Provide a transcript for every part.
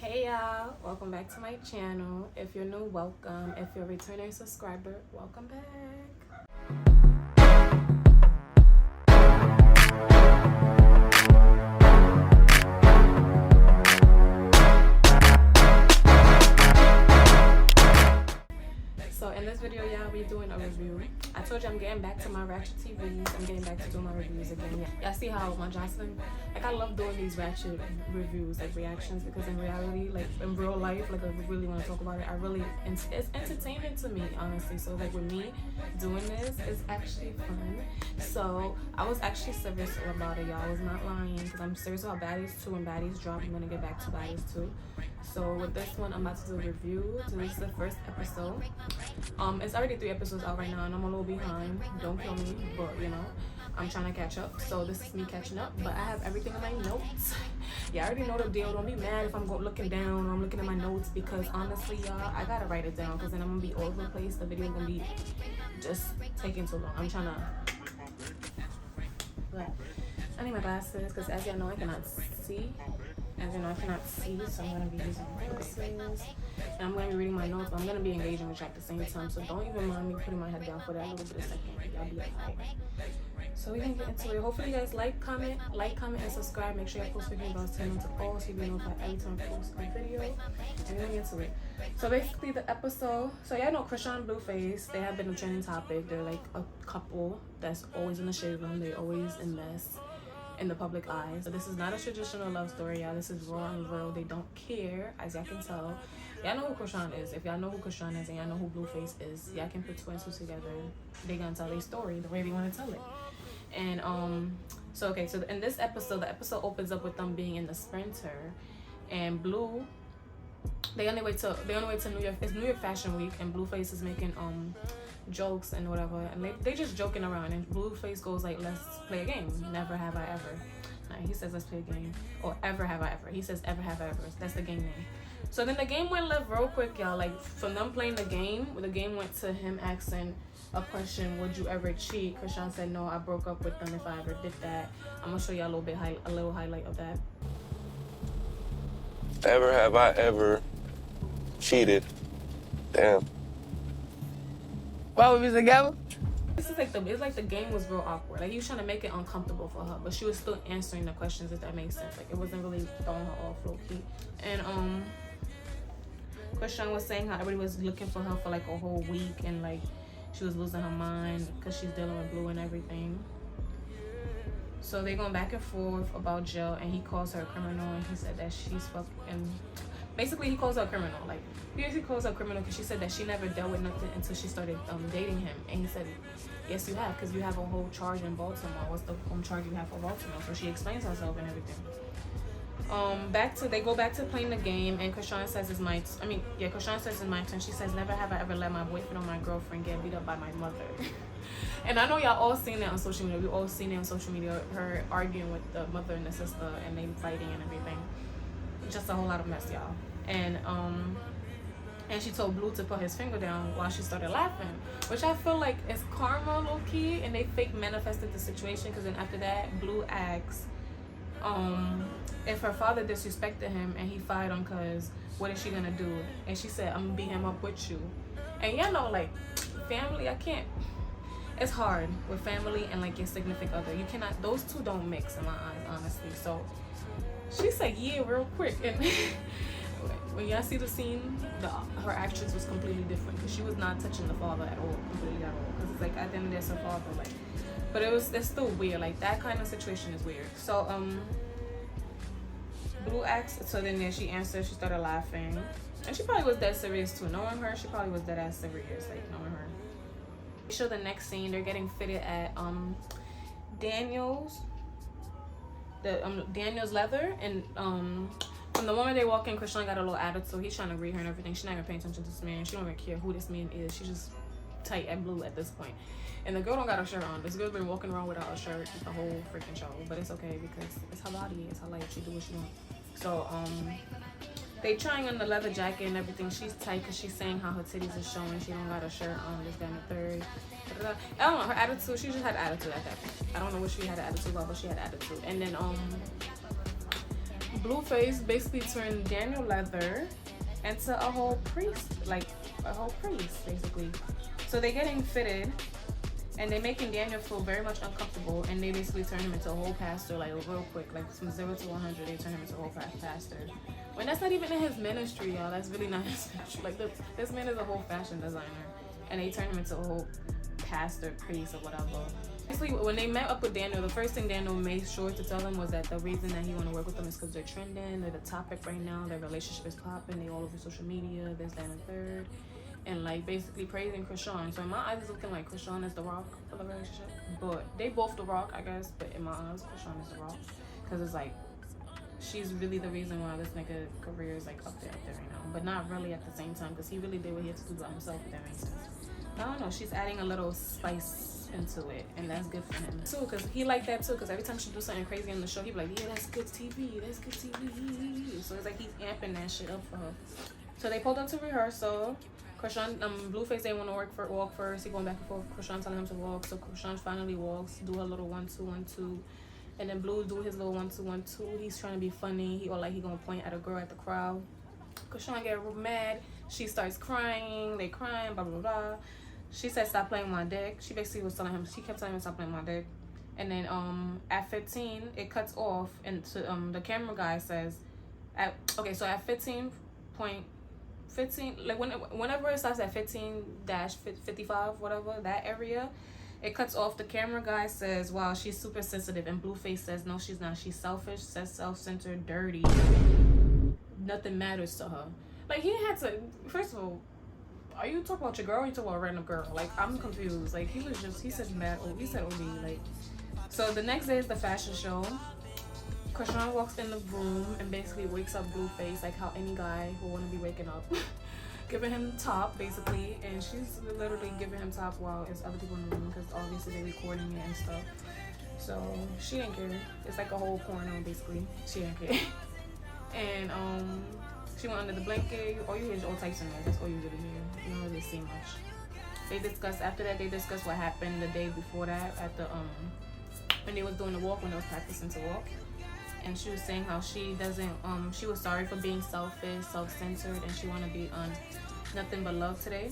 Hey y'all, welcome back to my channel. If you're new, welcome. If you're a returning subscriber, welcome back. So in this video, y'all, we're doing a review. I told you I'm getting back to my Ratchet TVs. I'm getting back to doing my reviews again. Y'all see how my Jocelyn, like I love doing these Ratchet reviews, like reactions, because in reality, like in real life, like I really want to talk about it. It's entertainment to me, honestly. So like with me doing this, it's actually fun. So I was actually serious about it, y'all. I was not lying, because I'm serious about Baddies 2. When Baddies drop, I'm gonna get back to Baddies 2. So with this one, I'm about to do a review. So this is the first episode. It's already 3 episodes out right now, and I'm a little behind. Don't kill me, but you know, I'm trying to catch up. So this is me catching up, but I have everything in my notes. Yeah, I already know the deal. Don't be mad if I'm looking down or I'm looking at my notes, because honestly, y'all, I gotta write it down, because then I'm gonna be all over the place. The video gonna be just taking too long. I'm trying to. I need my glasses, because as y'all know, I cannot see. As you know, I cannot see, so I'm going to be using my glasses. And I'm going to be reading my notes, but I'm going to be engaging with you at the same time. So don't even mind me putting my head down for that little bit of second. Y'all be like, hi. So we're going to get into it. Hopefully you guys like, comment, and subscribe. Make sure you post video bells, turn them to all so you be notified every time I post a video. And we're going to get into it. So basically the episode, so y'all know CHRISEAN, BLUEFACE, they have been a trending topic. They're like a couple that's always in the shade room. They always in mess in the public eye. So this is not a traditional love story, y'all. This is raw and real. They don't care, as y'all can tell. Y'all know who CHRISEAN is. If y'all know who CHRISEAN is and y'all know who BLUEFACE is, y'all can put 2 and 2 together. They gonna tell their story the way they want to tell it. And so in this episode, the episode opens up with them being in the Sprinter, and Blue, they on their way to New York. It's New York Fashion Week, and BLUEFACE is making jokes and whatever, and they just joking around, and BLUEFACE goes like, let's play a game. Never have I ever. He says let's play a game, or ever have I ever. He says ever have I ever. That's the game name. So then the game went left real quick, y'all. Like from them playing the game went to him asking a question: would you ever cheat? CHRISEAN said no, I broke up with them if I ever did that. I'm gonna show y'all a little highlight of that. Ever have I ever cheated? Damn. Why we was together? This is it's like the game was real awkward. Like he was trying to make it uncomfortable for her, but she was still answering the questions, if that makes sense. Like it wasn't really throwing her off low key. And CHRISEAN was saying how everybody was looking for her for like a whole week, and like she was losing her mind because she's dealing with Blue and everything. So they going back and forth about Jill, and he calls her a criminal, and he said that she's fucking. Basically, he calls her a criminal. Like, he basically calls her a criminal because she said that she never dealt with nothing until she started dating him. And he said, yes, you have, because you have a whole charge in Baltimore. What's the home charge you have for Baltimore? So she explains herself and everything. They go back to playing the game, and CHRISEAN says it's my CHRISEAN says it's my turn. She says, never have I ever let my boyfriend or my girlfriend get beat up by my mother. And I know y'all all seen that on social media. We all seen it on social media, her arguing with the mother and the sister, and they fighting and everything. Just a whole lot of mess, y'all. And she told Blue to put his finger down while she started laughing, which I feel like is karma low key, and they fake manifested the situation, because then after that Blue asks if her father disrespected him and he fired him, because what is she gonna do? And she said, I'm gonna beat him up with you. And y'all know, like, family, it's hard with family and like your significant other. You cannot, those two don't mix in my eyes, honestly. So she said, yeah, real quick. And when y'all see the scene, her actions was completely different, because she was not touching the father at all, completely at all. Because it's like, at the end of the day, it's her father. Like, but it's still weird. Like, that kind of situation is weird. So, Blue asked, so then she answered, she started laughing. And she probably was dead serious too. Knowing her, she probably was dead ass serious, like, knowing her. Show the next scene, they're getting fitted at Daniel's. Daniel's leather, and from the moment they walk in, CHRISEAN got a little attitude. He's trying to read her and everything. She's not even paying attention to this man. She don't even care who this man is. She's just tight at Blue at this point. And the girl don't got her shirt on. This girl's been walking around without a shirt the whole freaking show, but it's okay, because it's her body, it's her life. She do what she wants. So they trying on the leather jacket and everything. She's tight because she's saying how her titties are showing. She don't got a shirt on. This, that, and the third. I don't know, her attitude. She just had attitude at that point. I don't know what she had an attitude about, but she had attitude. And then Blueface basically turned Daniel Leather into a whole priest, like a whole priest, basically. So they're getting fitted, and they're making Daniel feel very much uncomfortable, and they basically turn him into a whole pastor, like real quick, like from 0 to 100, they turn him into a whole pastor. When that's not even in his ministry, y'all. That's really not his ministry. Like this man is a whole fashion designer, and they turn him into a whole pastor, priest, or whatever. Basically, when they met up with Daniel, the first thing Daniel made sure to tell them was that the reason that he want to work with them is because they're trending, they're the topic right now, their relationship is popping, they all over social media, this, that, and the third. And like basically praising CHRISEAN. So in my eyes, it's looking like CHRISEAN is the rock for the relationship. But they both the rock, I guess. But in my eyes, CHRISEAN is the rock. Because it's like, she's really the reason why this nigga career is like up there right now. But not really at the same time, because he really did what he had to do by himself, if that makes sense. I don't know, she's adding a little spice into it, and that's good for him too, because he like that too, because every time she do something crazy on the show, he be like, yeah, that's good TV, that's good TV. So it's like he's amping that shit up for her. So they pulled up to rehearsal. CHRISEAN, Blueface didn't want to walk first. He going back and forth. CHRISEAN telling him to walk. So CHRISEAN finally walks, do her little 1 2 1 2, and then Blue do his little 1 2 1 2. He's trying to be funny. He or like he gonna point at a girl at the crowd. CHRISEAN get real mad. She starts crying. They crying. Blah blah blah. She said, "Stop playing my dick." She basically was telling him. She kept telling him, "Stop playing my dick." And then at 15, it cuts off, and the camera guy says, so at 15, like whenever it starts at 15-55, whatever, that area, it cuts off. The camera guy says, wow, she's super sensitive, and Blueface says, no, she's not, she's selfish, says self-centered, dirty, nothing matters to her. Like, he had to, first of all, are you talking about your girl or you talking about a random girl? Like, I'm confused. Like, he said mad, he said OD, like. So the next day is the fashion show. CHRISEAN walks in the room and basically wakes up Blueface, like how any guy who want to be waking up, giving him top basically, and she's literally giving him top while there's other people in the room because obviously they're recording it and stuff. So she didn't care. It's like a whole porno basically. She didn't care. And she went under the blanket. All you hear is all types in there. That's all you really hear. You don't really see much. After that they discussed what happened the day before that at the when they was doing the walk, when they was practicing to walk. And she was saying how she doesn't, she was sorry for being selfish, self-centered, and she want to be on nothing but love today.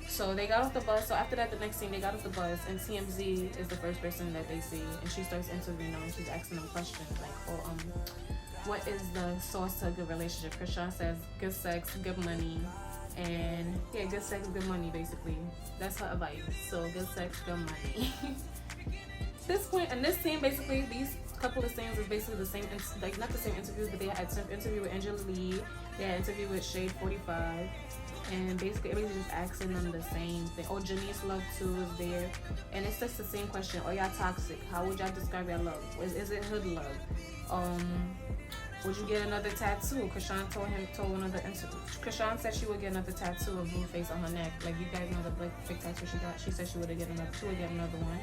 So they got off the bus. So after that, the next scene, they got off the bus, and TMZ is the first person that they see, and she starts interviewing them. She's asking them questions like, oh, what is the source to a good relationship? CHRISEAN says good sex, good money, and yeah, good sex, good money, basically. That's her advice. So good sex, good money. This point, and this scene, basically, these couple of scenes is basically the same, like not the same interviews, but they had an interview with Angela Lee, they had an interview with Shade 45, and basically everybody's just asking them the same thing. Oh, Janice Love too is there, and it's just the same question. Oh, y'all toxic? How would y'all describe your love? Is it hood love? Would you get another tattoo? CHRISEAN told one of the interviews. CHRISEAN said she would get another tattoo of Blueface on her neck. Like, you guys know the big tattoo she got. She said she would get another one.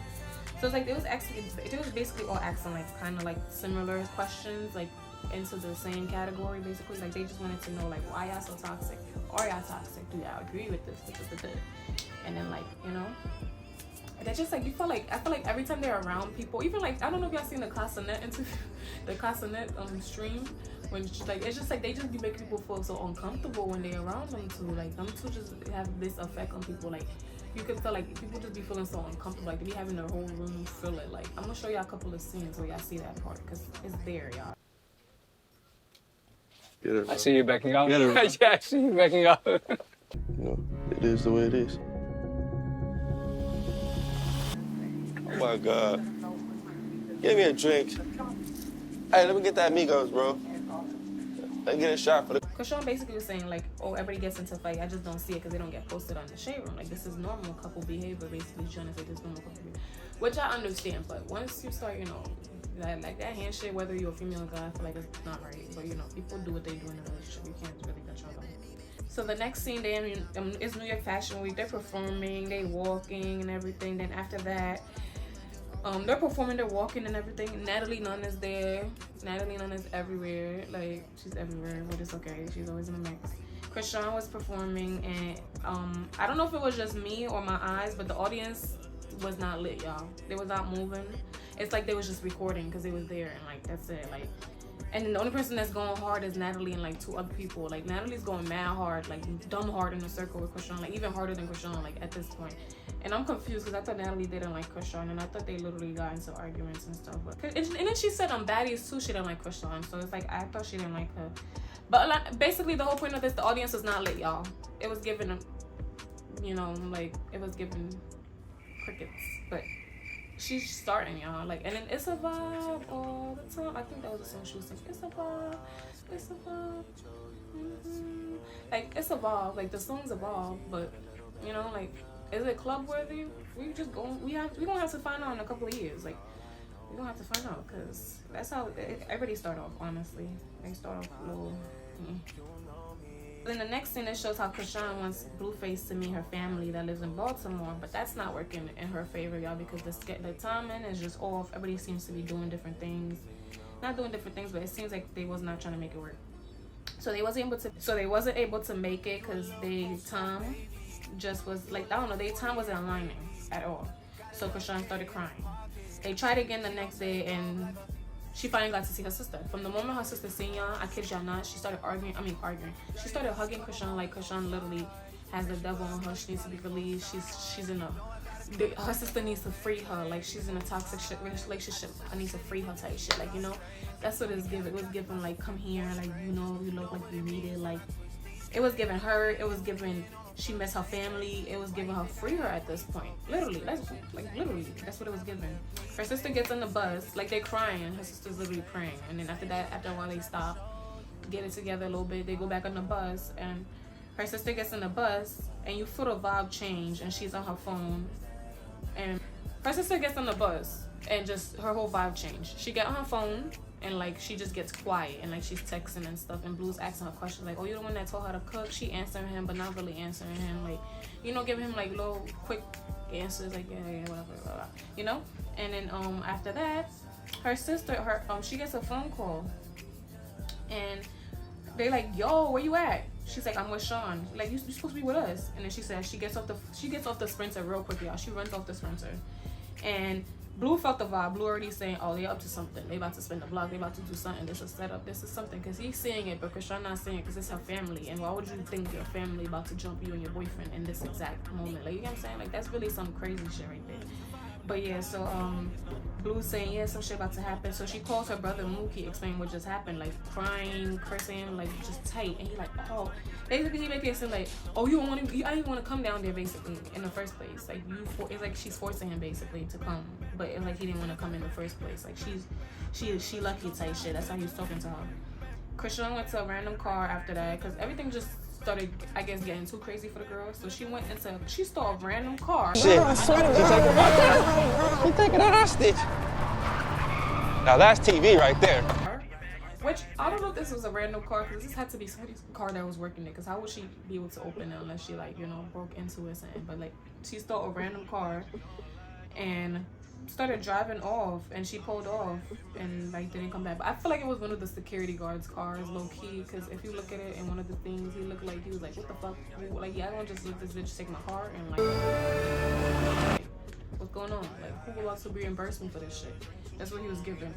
So it's like it was basically all asking like kind of like similar questions, like into the same category basically. Like they just wanted to know like, why y'all so toxic? Are y'all toxic? Do y'all agree with this? And then like, you know, they're just like, I feel like every time they're around people, even like, I don't know if y'all seen the Casanet interview, the Casanet stream, when like it's just like they just be making people feel so uncomfortable when they're around them too. Like them two just have this effect on people. Like you can feel like people just be feeling so uncomfortable, like they be having their whole room feel it. Like I'm gonna show y'all a couple of scenes where y'all see that part because it's there, y'all. Get her, I see you backing out. Get her, Yeah, I see you backing out. You know, it is the way it is. Oh my God. Give me a drink. Hey, let me get that Migos, bro. Let me get a shot for the... CHRISEAN basically was saying like, oh, everybody gets into a fight. I just don't see it because they don't get posted on the shade room. Like, this is normal couple behavior, basically trying to say this normal couple behavior. Which I understand, but once you start, you know, like that handshake, whether you're a female or guy, I feel like it's not right. But, you know, people do what they do in a relationship. You can't really control them. So the next scene, it's New York Fashion Week. They're performing, they walking and everything. Then after that, they're performing, they're walking and everything. Natalie Nunn is there. Natalie Nunn is everywhere. Like, she's everywhere, but it's okay. She's always in the mix. CHRISEAN was performing, and I don't know if it was just me or my eyes, but the audience was not lit, y'all. They was not moving. It's like they was just recording because they was there, and like that's it. Like And then the only person that's going hard is Natalie and like 2 other people. Like Natalie's going mad hard, like dumb hard in a circle with Chrisean, like even harder than Chrisean, like at this point. And I'm confused because I thought Natalie didn't like Chrisean, and I thought they literally got into arguments and stuff. But and then she said on Baddies too, she didn't like Chrisean. So it's like I thought she didn't like her. But like, basically the whole point of this, the audience was not lit, y'all. It was given, you know, like it was given crickets. But she's starting, y'all. Like, and then it's a vibe all the time. I think that was the song she was singing. It's a vibe. It's a vibe. Mm-hmm. Like, it's a vibe. Like, the songs evolve, but you know, like, is it club worthy? We just going. We gonna have to find out in a couple of years. Like, we gonna have to find out because that's how everybody start off. Honestly, they start off a little. Then the next scene, it shows how Chrisean wants BLUEFACE to meet her family that lives in Baltimore, but that's not working in her favor, y'all, because the timing is just off. Everybody seems to be doing different things, not doing different things, but it seems like they was not trying to make it work. So they wasn't able to make it because they time just was like, I don't know, their time wasn't aligning at all. So Chrisean started crying. They tried again the next day, and she finally got to see her sister. From the moment her sister seen y'all, I kid y'all not, she started arguing. She started hugging Chrisean like Chrisean literally has the devil on her. She needs to be released. She's in her sister needs to free her. Like, she's in a toxic relationship. I need to free her type shit. Like, you know, that's what it's giving. It was giving like, come here, like, you know, you look like you need it. Like, it was giving her. It was giving. She missed her family. It was giving her free her at this point. Literally, that's what it was giving. Her sister gets on the bus, like they're crying. Her sister's literally praying. And then after a while they stop, get it together a little bit. They go back on the bus, and her sister gets on the bus, and you feel the vibe change, and she's on her phone. And her sister gets on the bus, and just her whole vibe changed. She get on her phone, and like she just gets quiet, and like she's texting and stuff, and Blue's asking her questions like, oh, you're the one that taught her to cook? She answering him, but not really answering him, like, you know, giving him like little quick answers, like, yeah, whatever, blah, blah, you know. And then after that, her sister, she gets a phone call, and they like, yo, where you at? She's like, I'm with Sean. Like, you're supposed to be with us. And then she says she gets off the Sprinter real quick, y'all. She runs off the Sprinter, and Blue felt the vibe. Blue already saying, oh, they up to something. They about to spin the block. They about to do something. This is set up. This is something. Because he's seeing it, but Chrisean not seeing it because it's her family. And why would you think your family about to jump you and your boyfriend in this exact moment? Like, you know what I'm saying? Like, that's really some crazy shit right there. But yeah, so Blue's saying, yeah, some shit about to happen. So she calls her brother Mookie, explaining what just happened, like crying, cursing, like just tight. And he like, oh, basically he making it seem like, oh, I didn't want to come down there basically in the first place. Like it's like she's forcing him basically to come, but it's like he didn't want to come in the first place. Like she lucky type shit. That's how he was talking to her. Chrisean went to a random car after that because everything just started, I guess, getting too crazy for the girl. So she stole a random car. Shit. She taking a hostage. Now that's TV right there. Which, I don't know if this was a random car, because this had to be somebody's car that was working it, because how would she be able to open it unless she, like, you know, broke into it or something? But, like, she stole a random car and started driving off, and she pulled off and, like, didn't come back. But I feel like it was one of the security guards' cars, low-key, because if you look at it in one of the things, he looked like, he was like, what the fuck? Like, yeah, I don't just let this bitch take my car and, like, what's going on? Like, who will also reimburse me for this shit? That's what he was giving.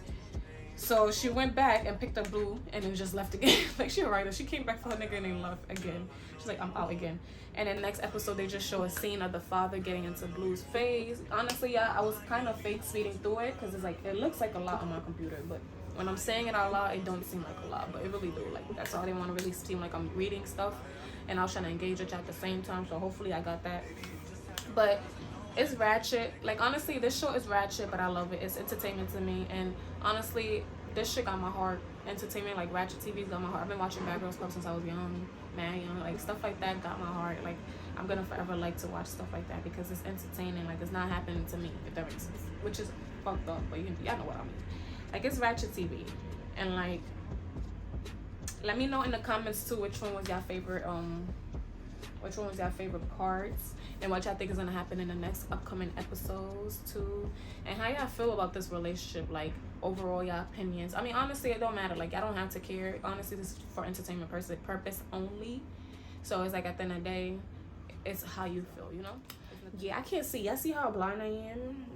So she went back and picked up Blue and then just left again. Like, she a writer. She came back for her nigga and then left again. She's like, I'm out again. And then next episode, they just show a scene of the father getting into Blue's face. Honestly, yeah, I was kind of fake speeding through it because it's like, it looks like a lot on my computer. But when I'm saying it out loud, it don't seem like a lot. But it really do. Like, that's all they want to really seem like I'm reading stuff. And I was trying to engage with you at the same time. So hopefully I got that. But it's ratchet. Like, honestly, this show is ratchet, but I love it. It's entertainment to me. And honestly, this shit got my heart. Entertainment, like ratchet TV's got my heart. I've been watching Bad Girls Club since I was young, mad young. Like, stuff like that got my heart. Like, I'm gonna forever like to watch stuff like that because it's entertaining. Like, it's not happening to me, if that makes sense. Which is fucked up, but y'all know what I mean. Like, it's ratchet TV. And, like, let me know in the comments, too, which one was your favorite parts, and what y'all think is gonna happen in the next upcoming episodes too, and how y'all feel about this relationship. Like, overall, y'all opinions. I mean, honestly, it don't matter. Like, I don't have to care. Honestly, this is for entertainment purpose only. So it's like, at the end of the day, it's how you feel, you know. Yeah, I can't see. Y'all see how blind I am?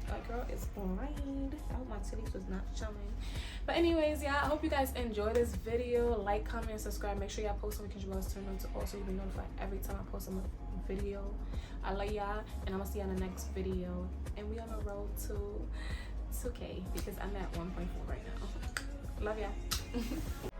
Like, girl is blind. I hope my titties was not showing. But anyways, yeah, I hope you guys enjoy this video. Like, comment, and subscribe. Make sure y'all post notifications turn on to also be notified every time I post a video. I love y'all, and I'm gonna see you on the next video. And we on the road to 2K because I'm at 1.4 right now. Love y'all.